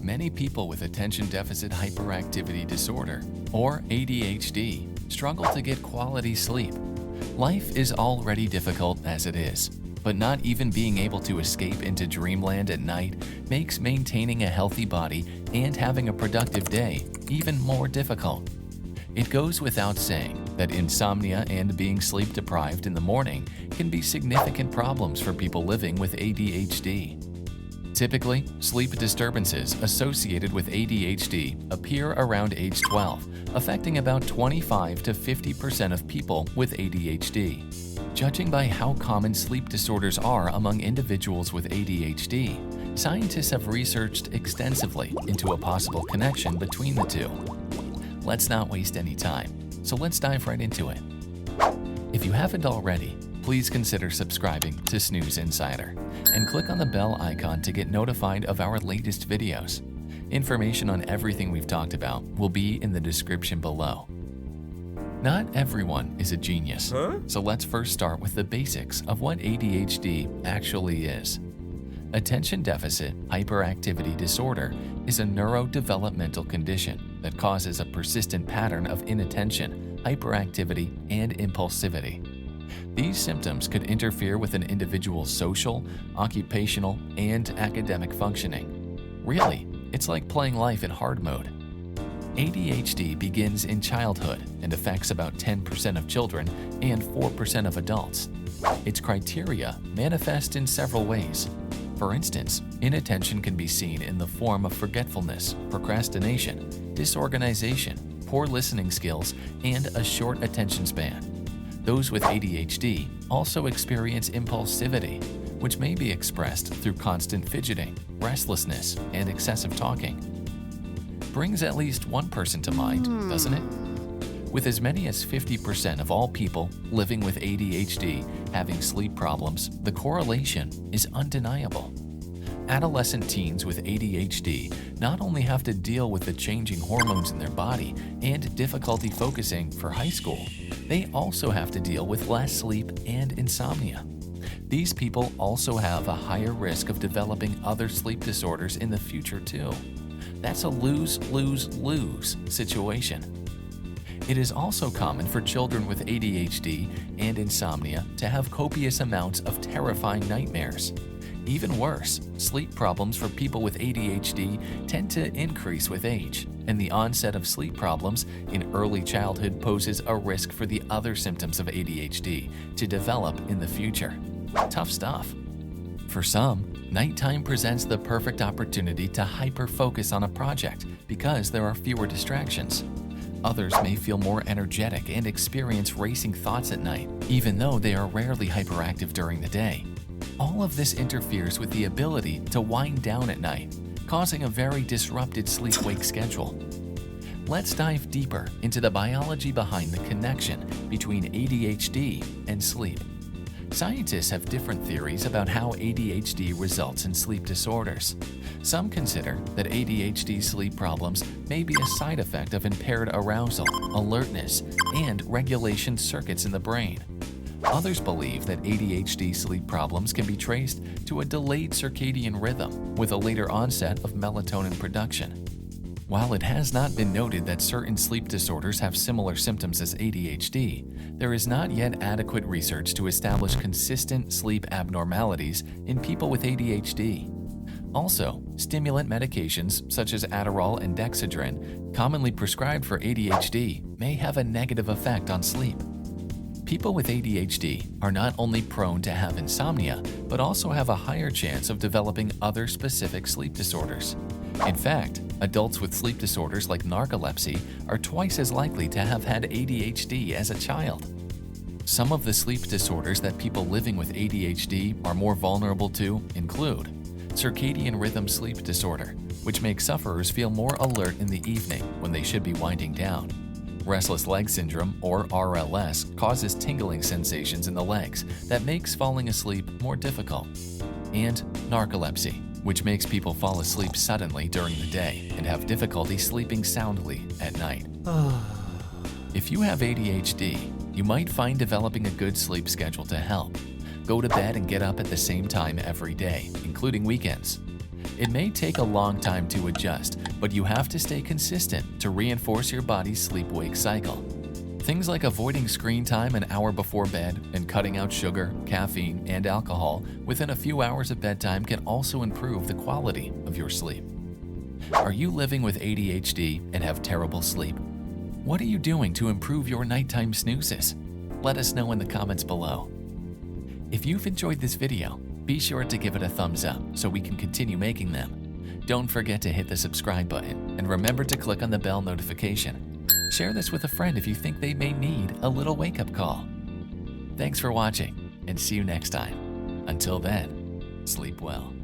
Many people with attention deficit hyperactivity disorder, or ADHD, struggle to get quality sleep. Life is already difficult as it is, but not even being able to escape into dreamland at night makes maintaining a healthy body and having a productive day even more difficult. It goes without saying that insomnia and being sleep deprived in the morning can be significant problems for people living with ADHD. Typically, sleep disturbances associated with ADHD appear around age 12, affecting about 25 to 50% of people with ADHD. Judging by how common sleep disorders are among individuals with ADHD, scientists have researched extensively into a possible connection between the two. Let's not waste any time, so let's dive right into it. If you haven't already, please consider subscribing to Snooze Insider and click on the bell icon to get notified of our latest videos. Information on everything we've talked about will be in the description below. Not everyone is a genius, so let's first start with the basics of what ADHD actually is. Attention deficit hyperactivity disorder is a neurodevelopmental condition that causes a persistent pattern of inattention, hyperactivity, and impulsivity. These symptoms could interfere with an individual's social, occupational, and academic functioning. Really, it's like playing life in hard mode. ADHD begins in childhood and affects about 10% of children and 4% of adults. Its criteria manifest in several ways. For instance, inattention can be seen in the form of forgetfulness, procrastination, disorganization, poor listening skills, and a short attention span. Those with ADHD also experience impulsivity, which may be expressed through constant fidgeting, restlessness, and excessive talking. Brings at least one person to mind, doesn't it? With as many as 50% of all people living with ADHD having sleep problems, the correlation is undeniable. Adolescent teens with ADHD not only have to deal with the changing hormones in their body and difficulty focusing for high school, they also have to deal with less sleep and insomnia. These people also have a higher risk of developing other sleep disorders in the future too. That's a lose-lose-lose situation. It is also common for children with ADHD and insomnia to have copious amounts of terrifying nightmares. Even worse, sleep problems for people with ADHD tend to increase with age, and the onset of sleep problems in early childhood poses a risk for the other symptoms of ADHD to develop in the future. Tough stuff. For some, nighttime presents the perfect opportunity to hyper-focus on a project because there are fewer distractions. Others may feel more energetic and experience racing thoughts at night, even though they are rarely hyperactive during the day. All of this interferes with the ability to wind down at night, causing a very disrupted sleep-wake schedule. Let's dive deeper into the biology behind the connection between ADHD and sleep. Scientists have different theories about how ADHD results in sleep disorders. Some consider that ADHD sleep problems may be a side effect of impaired arousal, alertness, and regulation circuits in the brain. Others believe that ADHD sleep problems can be traced to a delayed circadian rhythm with a later onset of melatonin production. While it has not been noted that certain sleep disorders have similar symptoms as ADHD, there is not yet adequate research to establish consistent sleep abnormalities in people with ADHD. Also, stimulant medications such as Adderall and Dexedrine, commonly prescribed for ADHD, may have a negative effect on sleep. People with ADHD are not only prone to have insomnia, but also have a higher chance of developing other specific sleep disorders. In fact, adults with sleep disorders like narcolepsy are twice as likely to have had ADHD as a child. Some of the sleep disorders that people living with ADHD are more vulnerable to include circadian rhythm sleep disorder, which makes sufferers feel more alert in the evening when they should be winding down. Restless leg syndrome, or RLS, causes tingling sensations in the legs that makes falling asleep more difficult. And narcolepsy, which makes people fall asleep suddenly during the day and have difficulty sleeping soundly at night. If you have ADHD, you might find developing a good sleep schedule to help. go to bed and get up at the same time every day, including weekends. It may take a long time to adjust, but you have to stay consistent to reinforce your body's sleep-wake cycle. Things like avoiding screen time an hour before bed and cutting out sugar, caffeine, and alcohol within a few hours of bedtime can also improve the quality of your sleep. Are you living with ADHD and have terrible sleep? What are you doing to improve your nighttime snoozes? Let us know in the comments below. If you've enjoyed this video, be sure to give it a thumbs up so we can continue making them. Don't forget to hit the subscribe button and remember to click on the bell notification. Share this with a friend if you think they may need a little wake-up call. Thanks for watching and see you next time. Until then, sleep well.